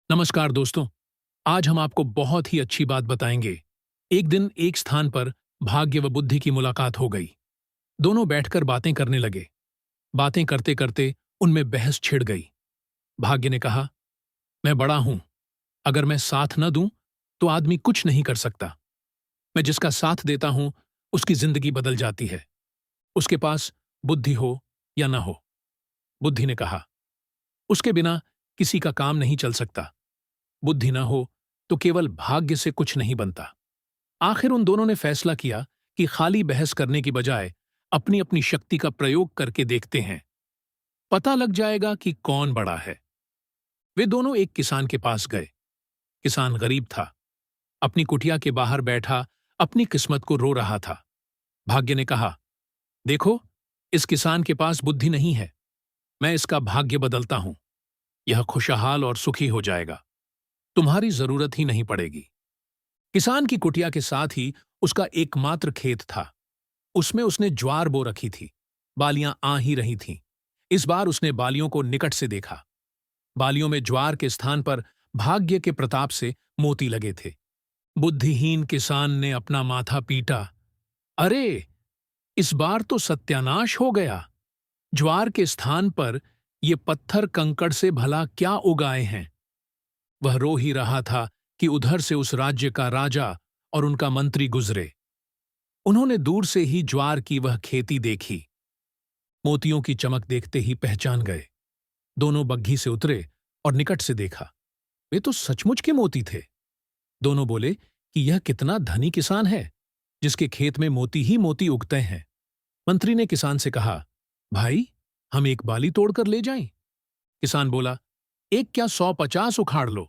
नमस्कार दोस्तों। आज हम आपको बहुत ही अच्छी बात बताएंगे। एक दिन एक स्थान पर भाग्य व बुद्धि की मुलाकात हो गई। दोनों बैठकर बातें करने लगे। बातें करते करते उनमें बहस छिड़ गई। भाग्य ने कहा, मैं बड़ा हूं, अगर मैं साथ न दूं तो आदमी कुछ नहीं कर सकता। मैं जिसका साथ देता हूं उसकी जिंदगी बदल जाती है, उसके पास बुद्धि हो या न हो। बुद्धि ने कहा, उसके बिना किसी का काम नहीं चल सकता। बुद्धि न हो तो केवल भाग्य से कुछ नहीं बनता। आखिर उन दोनों ने फैसला किया कि खाली बहस करने की बजाय अपनी अपनी शक्ति का प्रयोग करके देखते हैं, पता लग जाएगा कि कौन बड़ा है। वे दोनों एक किसान के पास गए। किसान गरीब था, अपनी कुटिया के बाहर बैठा अपनी किस्मत को रो रहा था। भाग्य ने कहा, देखो, इस किसान के पास बुद्धि नहीं है, मैं इसका भाग्य बदलता हूं। यह खुशहाल और सुखी हो जाएगा, तुम्हारी जरूरत ही नहीं पड़ेगी। किसान की कुटिया के साथ ही उसका एकमात्र खेत था। उसमें उसने ज्वार बो रखी थी। बालियां आ ही रही थीं। इस बार उसने बालियों को निकट से देखा। बालियों में ज्वार के स्थान पर भाग्य के प्रताप से मोती लगे थे। बुद्धिहीन किसान ने अपना माथा पीटा। अरे, इस बार तो सत्यानाश हो गया। ज्वार के स्थान पर ये पत्थर कंकड़ से भला क्या उगाए हैं। वह रो ही रहा था कि उधर से उस राज्य का राजा और उनका मंत्री गुजरे। उन्होंने दूर से ही ज्वार की वह खेती देखी। मोतियों की चमक देखते ही पहचान गए। दोनों बग्घी से उतरे और निकट से देखा। वे तो सचमुच के मोती थे। दोनों बोले कि यह कितना धनी किसान है, जिसके खेत में मोती ही मोती उगते हैं। मंत्री ने किसान से कहा, भाई, हम एक बाली तोड़कर ले जाएं? किसान बोला, एक क्या 100-50 उखाड़ लो,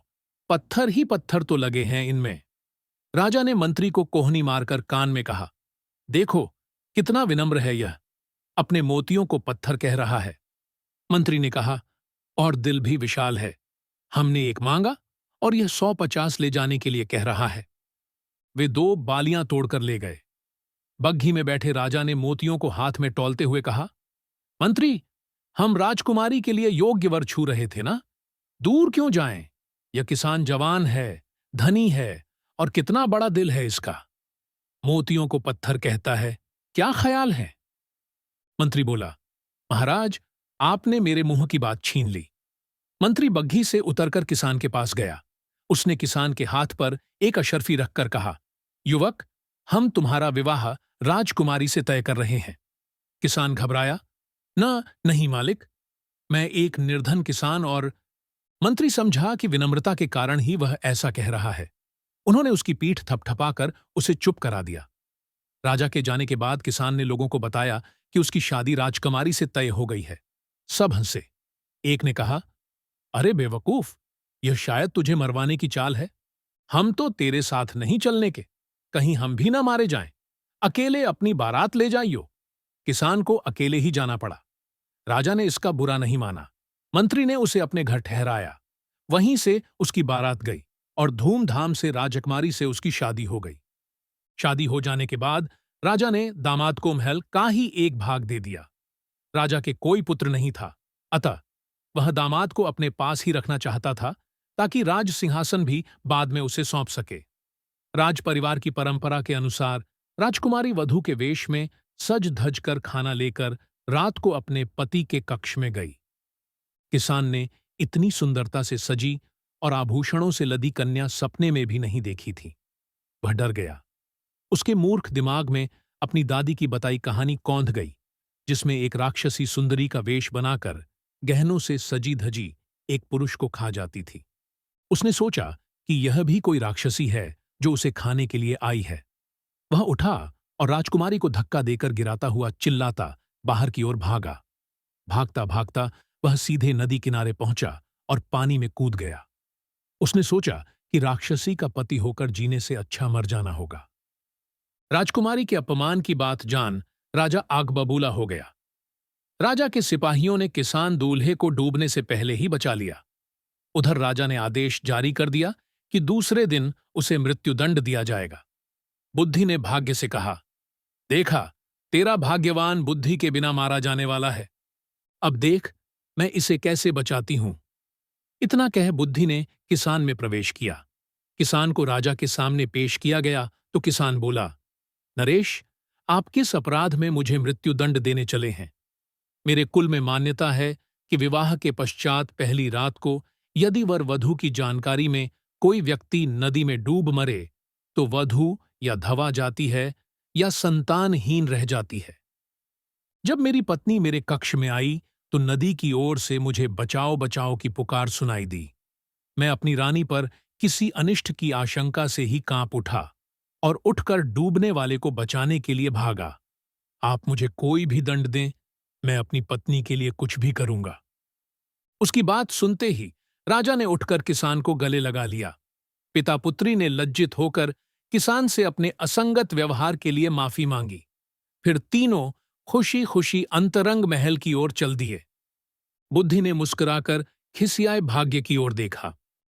पत्थर ही पत्थर तो लगे हैं इनमें। राजा ने मंत्री को कोहनी मारकर कान में कहा, देखो, कितना विनम्र है यह, अपने मोतियों को पत्थर कह रहा है। मंत्री ने कहा, और दिल भी विशाल है। हमने एक मांगा और यह 100-50 ले जाने के लिए कह रहा है। वे 2 बालियां तोड़कर ले गए। बग्घी में बैठे राजा ने मोतियों को हाथ में तौलते हुए कहा, मंत्री, हम राजकुमारी के लिए योग्य वर छू रहे थे ना, दूर क्यों जाएं? यह किसान जवान है, धनी है, और कितना बड़ा दिल है इसका। मोतियों को पत्थर कहता है, क्या ख्याल है? मंत्री बोला, महाराज, आपने मेरे मुंह की बात छीन ली। मंत्री बग्घी से उतरकर किसान के पास गया। उसने किसान के हाथ पर एक अशर्फी रखकर कहा, युवक, हम तुम्हारा विवाह राजकुमारी से तय कर रहे हैं। किसान घबराया, नहीं मालिक, मैं एक निर्धन किसान और। मंत्री समझा कि विनम्रता के कारण ही वह ऐसा कह रहा है। उन्होंने उसकी पीठ थपथपाकर उसे चुप करा दिया। राजा के जाने के बाद किसान ने लोगों को बताया कि उसकी शादी राजकुमारी से तय हो गई है। सब हंसे। एक ने कहा, अरे बेवकूफ, यह शायद तुझे मरवाने की चाल है। हम तो तेरे साथ नहीं चलने के, कहीं हम भी ना मारे जाएं। अकेले अपनी बारात ले जाइयो। किसान को अकेले ही जाना पड़ा। राजा ने इसका बुरा नहीं माना। मंत्री ने उसे अपने घर ठहराया। वहीं से उसकी बारात गई और धूमधाम से राजकुमारी से उसकी शादी हो गई। शादी हो जाने के बाद राजा ने दामाद को महल का ही एक भाग दे दिया। राजा के कोई पुत्र नहीं था, अतः वह दामाद को अपने पास ही रखना चाहता था, ताकि राज सिंहासन भी बाद में उसे सौंप सके। राज परिवार की परंपरा के अनुसार राजकुमारी वधू के वेश में सज धज कर खाना लेकर रात को अपने पति के कक्ष में गई। किसान ने इतनी सुंदरता से सजी और आभूषणों से लदी कन्या सपने में भी नहीं देखी थी। वह डर गया। उसके मूर्ख दिमाग में अपनी दादी की बताई कहानी कौंध गई, जिसमें एक राक्षसी सुंदरी का वेश बनाकर गहनों से सजी धजी एक पुरुष को खा जाती थी। उसने सोचा कि यह भी कोई राक्षसी है जो उसे खाने के लिए आई है। वह उठा और राजकुमारी को धक्का देकर गिराता हुआ चिल्लाता बाहर की ओर भागा। भागता भागता वह सीधे नदी किनारे पहुंचा और पानी में कूद गया। उसने सोचा कि राक्षसी का पति होकर जीने से अच्छा मर जाना होगा। राजकुमारी के अपमान की बात जान राजा आग बबूला हो गया। राजा के सिपाहियों ने किसान दूल्हे को डूबने से पहले ही बचा लिया। उधर राजा ने आदेश जारी कर दिया कि दूसरे दिन उसे मृत्युदंड दिया जाएगा। बुद्धि ने भाग्य से कहा, देखा, तेरा भाग्यवान बुद्धि के बिना मारा जाने वाला है। अब देख, मैं इसे कैसे बचाती हूं। इतना कह बुद्धि ने किसान में प्रवेश किया। किसान को राजा के सामने पेश किया गया तो किसान बोला, नरेश, आप किस अपराध में मुझे मृत्युदंड देने चले हैं? मेरे कुल में मान्यता है कि विवाह के पश्चात पहली रात को यदि वर वधू की जानकारी में कोई व्यक्ति नदी में डूब मरे तो वधू या धवा जाती है या संतानहीन रह जाती है। जब मेरी पत्नी मेरे कक्ष में आई तो नदी की ओर से मुझे बचाओ बचाओ की पुकार सुनाई दी। मैं अपनी रानी पर किसी अनिष्ट की आशंका से ही कांप उठा और उठकर डूबने वाले को बचाने के लिए भागा। आप मुझे कोई भी दंड दें, मैं अपनी पत्नी के लिए कुछ भी करूंगा। उसकी बात सुनते ही राजा ने उठकर किसान को गले लगा लिया। पिता पुत्री ने लज्जित होकर किसान से अपने असंगत व्यवहार के लिए माफी मांगी। फिर तीनों खुशी खुशी अंतरंग महल की ओर चल दिए। बुद्धि ने मुस्कुराकर खिसियाए भाग्य की ओर देखा।